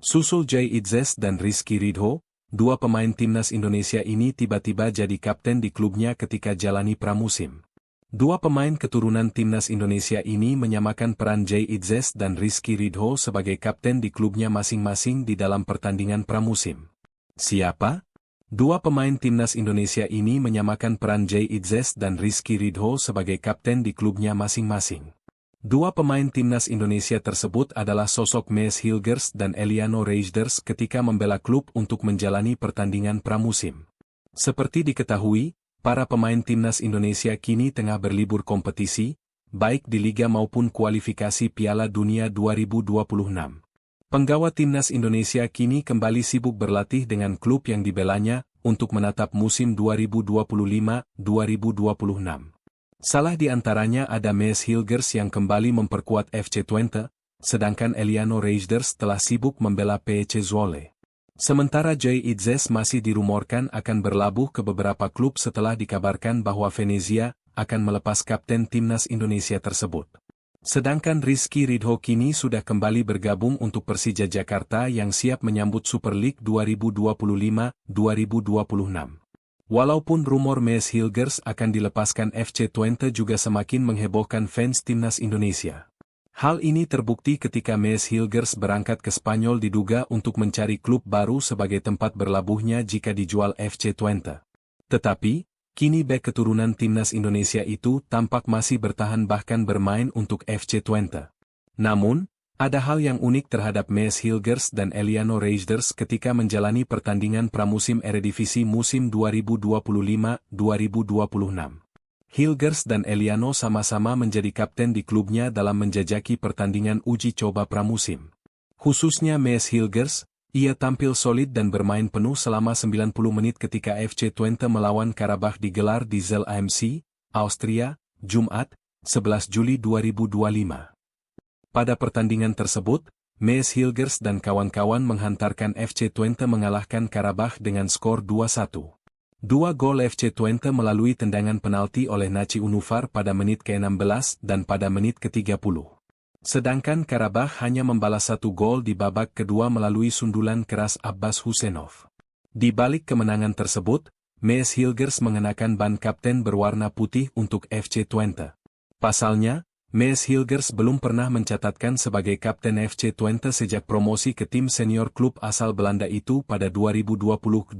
Susul Jay Idzes dan Rizky Ridho, dua pemain timnas Indonesia ini tiba-tiba jadi kapten di klubnya ketika jalani pramusim. Dua pemain keturunan timnas Indonesia ini menyamakan peran Jay Idzes dan Rizky Ridho sebagai kapten di klubnya masing-masing di dalam pertandingan pramusim. Siapa? Dua pemain timnas Indonesia ini menyamakan peran Jay Idzes dan Rizky Ridho sebagai kapten di klubnya masing-masing. Dua pemain timnas Indonesia tersebut adalah sosok Mees Hilgers dan Eliano Reijnders ketika membela klub untuk menjalani pertandingan pramusim. Seperti diketahui, para pemain timnas Indonesia kini tengah berlibur kompetisi, baik di Liga maupun kualifikasi Piala Dunia 2026. Penggawa timnas Indonesia kini kembali sibuk berlatih dengan klub yang dibelanya untuk menatap musim 2025-2026. Salah di antaranya ada Mees Hilgers yang kembali memperkuat FC Twente, sedangkan Eliano Reijnders telah sibuk membela PEC Zwolle. Sementara Jay Idzes masih dirumorkan akan berlabuh ke beberapa klub setelah dikabarkan bahwa Venezia akan melepas kapten timnas Indonesia tersebut. Sedangkan Rizky Ridho kini sudah kembali bergabung untuk Persija Jakarta yang siap menyambut Super League 2025-2026. Walaupun rumor Mees Hilgers akan dilepaskan FC Twente juga semakin menghebohkan fans timnas Indonesia. Hal ini terbukti ketika Mees Hilgers berangkat ke Spanyol diduga untuk mencari klub baru sebagai tempat berlabuhnya jika dijual FC Twente. Tetapi, kini bek keturunan timnas Indonesia itu tampak masih bertahan bahkan bermain untuk FC Twente. Namun, ada hal yang unik terhadap Mees Hilgers dan Eliano Reijnders ketika menjalani pertandingan pramusim Eredivisie musim 2025-2026. Hilgers dan Eliano sama-sama menjadi kapten di klubnya dalam menjajaki pertandingan uji coba pramusim. Khususnya Mees Hilgers, ia tampil solid dan bermain penuh selama 90 menit ketika FC Twente melawan Karabakh digelar di Zell AMC, Austria, Jumat, 11 Juli 2025. Pada pertandingan tersebut, Mees Hilgers dan kawan-kawan menghantarkan FC Twente mengalahkan Karabakh dengan skor 2-1. Dua gol FC Twente melalui tendangan penalti oleh Naci Unufar pada menit ke-16 dan pada menit ke-30. Sedangkan Karabakh hanya membalas satu gol di babak kedua melalui sundulan keras Abbas Husenov. Di balik kemenangan tersebut, Mees Hilgers mengenakan ban kapten berwarna putih untuk FC Twente. Pasalnya, Mees Hilgers belum pernah mencatatkan sebagai kapten FC Twente sejak promosi ke tim senior klub asal Belanda itu pada 2020-2021.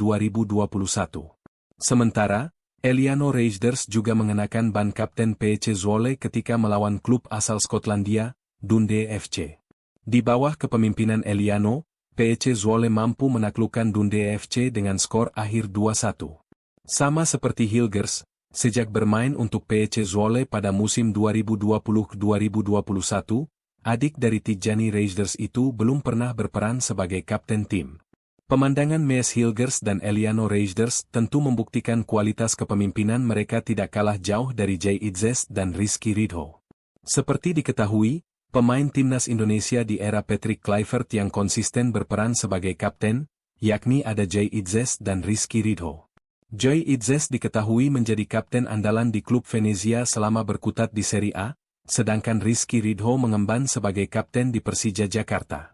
Sementara, Eliano Reijnders juga mengenakan ban kapten PEC Zwolle ketika melawan klub asal Skotlandia, Dundee FC. Di bawah kepemimpinan Eliano, PEC Zwolle mampu menaklukkan Dundee FC dengan skor akhir 2-1. Sama seperti Hilgers, sejak bermain untuk PEC Zwolle pada musim 2020-2021, adik dari Tijjani Reijnders itu belum pernah berperan sebagai kapten tim. Pemandangan Mees Hilgers dan Eliano Reijnders tentu membuktikan kualitas kepemimpinan mereka tidak kalah jauh dari Jay Idzes dan Rizky Ridho. Seperti diketahui, pemain timnas Indonesia di era Patrick Kluivert yang konsisten berperan sebagai kapten, yakni ada Jay Idzes dan Rizky Ridho. Jay Idzes diketahui menjadi kapten andalan di klub Venezia selama berkutat di Serie A, sedangkan Rizky Ridho mengemban sebagai kapten di Persija Jakarta.